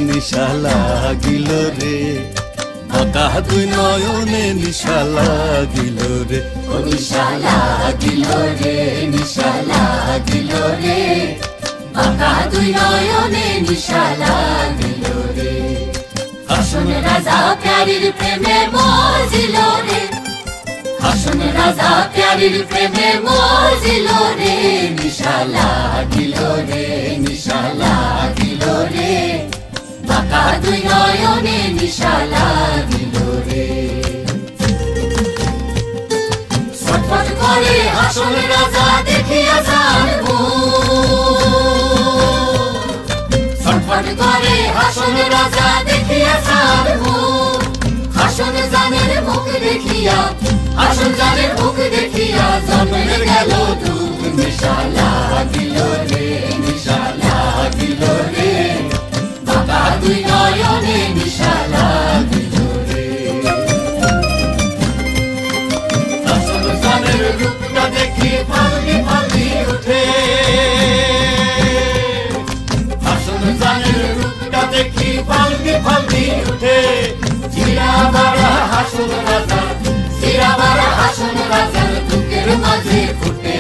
নিশা লাগিল রে, বাঁকা দুই নয়নে নিশা লাগিল রে, ও নিশা লাগিল রে, নিশা লাগিল রে, বাঁকা দুই নয়নে নিশা লাগিল রে। হাসন রাজা প্যারীর প্রেমে মজিল রে, হাসন রাজা প্যারীর প্রেমে মজিল রে, নিশা লাগিল রে, নিশা লাগিল রে, বাঁকা দুই নয়নে নিশা লাগিল রে। ছটফট করে হাসন রাজা দেখিয়া যার মুখ, ছটফট করে হাসন রাজা দেখিয়া যার মুখ, হাসন জানের মুখ দেখিয়া, হাসন জানের মুখ দেখিয়া জন্মে গেল দুঃখ, নিশা লাগিল রে, নিশা লাগিল রে, বাঁকা দুই নয়নে নিশা লাগিল রে। হাসন জানের রূপটা দেখি ফাল্লি ফাল্লি উঠে, হাসন জানের রূপটা দেখি ফাল্লি ফাল্লি উঠে, জিরাবারা হাসন রাজা, জিরাবারা হাসন রাজার বুকের মাঝে ফুটে